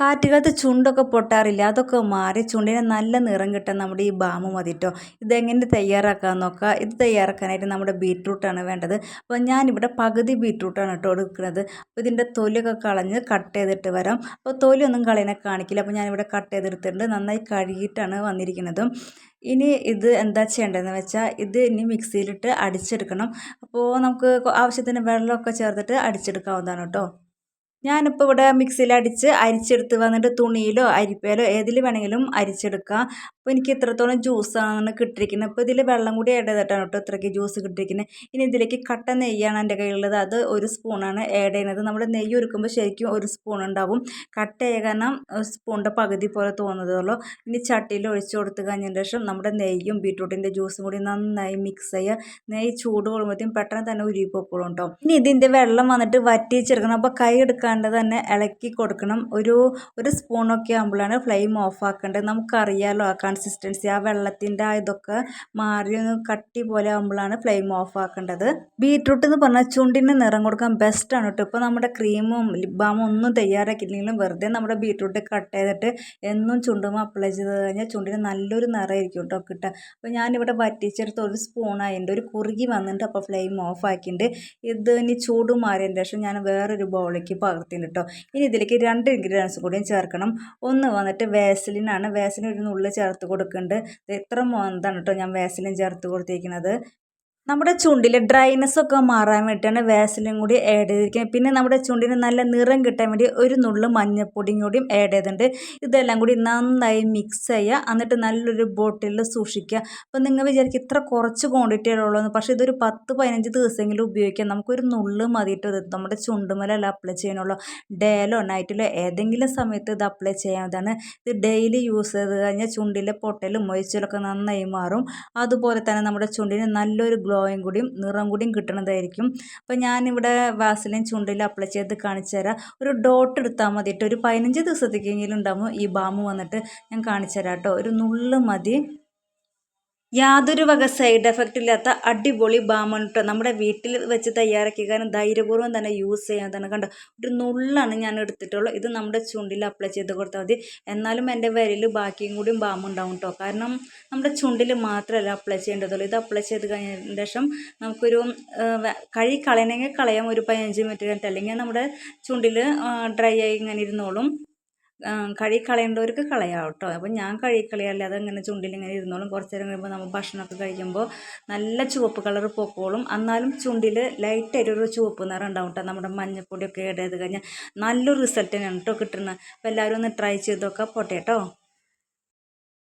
കാറ്റുകാലത്ത് ചുണ്ടൊക്കെ പൊട്ടാറില്ല, അതൊക്കെ മാറി ചുണ്ടിന് നല്ല നിറം കിട്ടാൻ നമ്മുടെ ഈ ബാം മതി ട്ടോ. ഇതെങ്ങനെ തയ്യാറാക്കാൻ നോക്കാം. ഇത് തയ്യാറാക്കാനായിട്ട് നമ്മുടെ ബീറ്റ്റൂട്ടാണ് വേണ്ടത്. അപ്പോൾ ഞാനിവിടെ പകുതി ബീറ്റ്റൂട്ടാണ് കേട്ടോ എടുക്കുന്നത്. അപ്പോൾ ഇതിൻ്റെ തൊലിയൊക്കെ കളഞ്ഞ് കട്ട് ചെയ്തിട്ട് വരാം. അപ്പോൾ തൊലിയൊന്നും കളയാനെ കാണിക്കില്ല. അപ്പോൾ ഞാനിവിടെ കട്ട് ചെയ്തെടുത്തിട്ടുണ്ട്. നന്നായി കഴുകിയിട്ടാണ് വന്നിരിക്കുന്നത്. ഇനി ഇത് എന്താ ചെയ്യേണ്ടതെന്ന് വെച്ചാൽ ഇത് ഇനി മിക്സിയിലിട്ട് അടിച്ചെടുക്കണം. അപ്പോൾ നമുക്ക് ആവശ്യത്തിന് വെള്ളമൊക്കെ ചേർത്തിട്ട് അടിച്ചെടുക്കാവുന്നതാണ് കേട്ടോ. ഞാനിപ്പോൾ ഇവിടെ മിക്സിയിൽ അടിച്ച് അരിച്ചെടുത്ത് വന്നിട്ട് തുണിയിലോ അരിപ്പയിലോ ഏതിൽ വേണമെങ്കിലും അരിച്ചെടുക്കാം. അപ്പോൾ എനിക്ക് ഇത്രത്തോളം ജ്യൂസാണ് കിട്ടിയിരിക്കുന്നത്. അപ്പോൾ ഇതിൽ വെള്ളം കൂടി ആഡ് ചെയ്തിട്ടാണ് കേട്ടോ ഇത്രയ്ക്ക് ജ്യൂസ് കിട്ടിയിരിക്കുന്നത്. ഇനി ഇതിലേക്ക് കട്ട നെയ്യാണ് എൻ്റെ കയ്യിലുള്ളത്. അത് 1 സ്പൂണാണ് ആഡ് ചെയ്യുന്നത്. നമ്മുടെ നെയ്യ് ഒരുക്കുമ്പോൾ ശരിക്കും 1 സ്പൂൺ ഉണ്ടാവും. കട്ടയായ കാരണം സ്പൂണിൻ്റെ പകുതി പോലെ തോന്നുന്നതുള്ളൂ. ഇനി ചട്ടിയിൽ ഒഴിച്ച് കൊടുത്ത് കഴിഞ്ഞതിന് ശേഷം നമ്മുടെ നെയ്യും ബീട്രൂട്ടിൻ്റെ ജ്യൂസും കൂടി നന്നായി മിക്സ് ചെയ്യുക. നെയ്യ് ചൂട് കൂടുമ്പോഴത്തേക്കും പെട്ടെന്ന് തന്നെ ഉരുകിപ്പോക്കോളും കേട്ടോ. ഇനി ഇതിൻ്റെ വെള്ളം വന്നിട്ട് വറ്റിച്ചെടുക്കണം. അപ്പോൾ കൈ എടുക്കാണ്ട് തന്നെ ഇളക്കി കൊടുക്കണം. ഒരു സ്പൂണൊക്കെ ആകുമ്പോഴാണ് ഫ്ലെയിം ഓഫ് ആക്കേണ്ടത്. നമുക്കറിയാമല്ലോ ആ കൺസിസ്റ്റൻസി, ആ വെള്ളത്തിൻ്റെ ഇതൊക്കെ മാറി ഒന്ന് കട്ടി പോലെ ആകുമ്പോഴാണ് ഫ്ലെയിം ഓഫ് ആക്കേണ്ടത്. ബീട്രൂട്ട് എന്ന് പറഞ്ഞാൽ ചുണ്ടിന് നിറം കൊടുക്കാൻ ബെസ്റ്റാണ് കേട്ടോ. ഇപ്പോൾ നമ്മുടെ ക്രീമും ലിപ് ബാമും ഒന്നും തയ്യാറാക്കിയില്ലെങ്കിലും വെറുതെ നമ്മുടെ ബീട്രൂട്ട് കട്ട് ചെയ്തിട്ട് എന്നും ചുണ്ടും അപ്ലൈ ചെയ്ത് കഴിഞ്ഞാൽ ചുണ്ടിന് നല്ലൊരു നിറമായിരിക്കും കേട്ടോ കിട്ടുക. അപ്പോൾ ഞാനിവിടെ വറ്റിച്ചെടുത്ത് 1 സ്പൂണായിട്ട് ഒരു കുറുകി വന്നിട്ട് അപ്പോൾ ഫ്ലെയിം ഓഫ് ആക്കിയിട്ട് ഇത് ഇനി ചൂട് മാറിയതിന് ശേഷം ഞാൻ വേറൊരു ബൗളിലേക്ക് പകർത്തിയിട്ടുണ്ട് കേട്ടോ. ഇനി ഇതിലേക്ക് 2 ഇൻഗ്രീഡിയൻസ് കൂടിയും ചേർക്കണം. ഒന്ന് വന്നിട്ട് വേസലിനാണ്. വേസലിൻ ഒരു നുള്ള് ചേർത്ത് കൊടുക്കുന്നുണ്ട്. ഇത്ര മോന്താണ് കേട്ടോ ഞാൻ വേസലിൻ ചേർത്ത് കൊടുത്തിരിക്കുന്നത്. നമ്മുടെ ചുണ്ടിലെ ഡ്രൈനെസ് ഒക്കെ മാറാൻ വേണ്ടിയിട്ടാണ് വാസലിൻ കൂടി ആഡ് ചെയ്തിരിക്കുന്നത്. പിന്നെ നമ്മുടെ ചുണ്ടിന് നല്ല നിറം കിട്ടാൻ വേണ്ടി ഒരു നുള്ള് മഞ്ഞൾപ്പൊടിയും കൂടിയും ആഡ് ചെയ്തിട്ടുണ്ട്. ഇതെല്ലാം കൂടി നന്നായി മിക്സ് ചെയ്യുക. എന്നിട്ട് നല്ലൊരു ബോട്ടിലിൽ സൂക്ഷിക്കുക. അപ്പോൾ നിങ്ങൾ വിചാരിക്കും ഇത്ര കുറച്ച് ക്വാണ്ടിറ്റിയുള്ളൂ എന്ന്. പക്ഷേ ഇതൊരു 10-15 ദിവസമെങ്കിലും ഉപയോഗിക്കാം. നമുക്കൊരു നുള്ള് മതിയിട്ട് ഇത് നമ്മുടെ ചുണ്ടുമലല്ല അപ്ലൈ ചെയ്യാനുള്ളൂ. ഡേയിലോ നൈറ്റിലോ ഏതെങ്കിലും സമയത്ത് ഇത് അപ്ലൈ ചെയ്യാവുന്നതാണ്. ഇത് ഡെയിലി യൂസ് ചെയ്ത് കഴിഞ്ഞാൽ ചുണ്ടിലെ പൊട്ടലും മൊയ്ച്ചിലൊക്കെ നന്നായി മാറും. അതുപോലെ തന്നെ നമ്മുടെ ചുണ്ടിന് നല്ലൊരു ഗ്ലോയും കൂടിയും നിറം കൂടിയും കിട്ടുന്നതായിരിക്കും. അപ്പോൾ ഞാനിവിടെ വാസലിൻ ചുണ്ടിൽ അപ്ലൈ ചെയ്ത് കാണിച്ചു തരാം. ഒരു ഡോട്ട് എടുത്താൽ മതിയിട്ട് ഒരു 15 ദിവസത്തേക്കെങ്കിലും ഉണ്ടാവും ഈ ബാം വന്നിട്ട്. ഞാൻ കാണിച്ചു തരാം കേട്ടോ. ഒരു നുള്ള് മതി. യാതൊരു വക സൈഡ് എഫക്റ്റ് ഇല്ലാത്ത അടിപൊളി ബാമാണ് കേട്ടോ. നമ്മുടെ വീട്ടിൽ വെച്ച് തയ്യാറാക്കി കാരണം ധൈര്യപൂർവ്വം തന്നെ യൂസ് ചെയ്യാൻ കണ്ടോ. ഒരു നുള്ളാണ് ഞാൻ എടുത്തിട്ടുള്ളൂ. ഇത് നമ്മുടെ ചുണ്ടിൽ അപ്ലൈ ചെയ്ത് കൊടുത്താൽ മതി. എന്നാലും എൻ്റെ വിരൽ ബാക്കിയും കൂടിയും ബാമുണ്ടാവും കേട്ടോ. കാരണം നമ്മുടെ ചുണ്ടിൽ മാത്രമല്ല അപ്ലൈ ചെയ്യേണ്ടതുള്ളൂ. ഇത് അപ്ലൈ ചെയ്ത് കഴിഞ്ഞതിന് ശേഷം നമുക്കൊരു കളയണമെങ്കിൽ കളയാം ഒരു 15 മിനിറ്റ് കഴിഞ്ഞിട്ട്. അല്ലെങ്കിൽ നമ്മുടെ ചുണ്ടിൽ ഡ്രൈ ആയി ഇങ്ങനെ ഇരുന്നോളും. കളയേണ്ടവർക്ക് കളയാം കേട്ടോ. അപ്പോൾ ഞാൻ കളയല്ല, അതങ്ങനെ ചുണ്ടിലിങ്ങനെ ഇരുന്നോളും. കുറച്ച് നേരം കഴിയുമ്പോൾ നമ്മൾ ഭക്ഷണമൊക്കെ കഴിക്കുമ്പോൾ നല്ല ചുവപ്പ് കളർ പൊക്കോളും. എന്നാലും ചുണ്ടിൽ ലൈറ്റായിട്ടൊരു ചുവപ്പ് നിറം ഉണ്ടാവും കേട്ടോ. നമ്മുടെ മഞ്ഞൾപ്പൊടിയൊക്കെ ആഡ് ചെയ്ത് കഴിഞ്ഞാൽ നല്ലൊരു റിസൾട്ട് തന്നെയാണ് കേട്ടോ കിട്ടുന്നത്. അപ്പോൾ എല്ലാവരും ഒന്ന് ട്രൈ ചെയ്തൊക്കെ പോട്ടെ കേട്ടോ.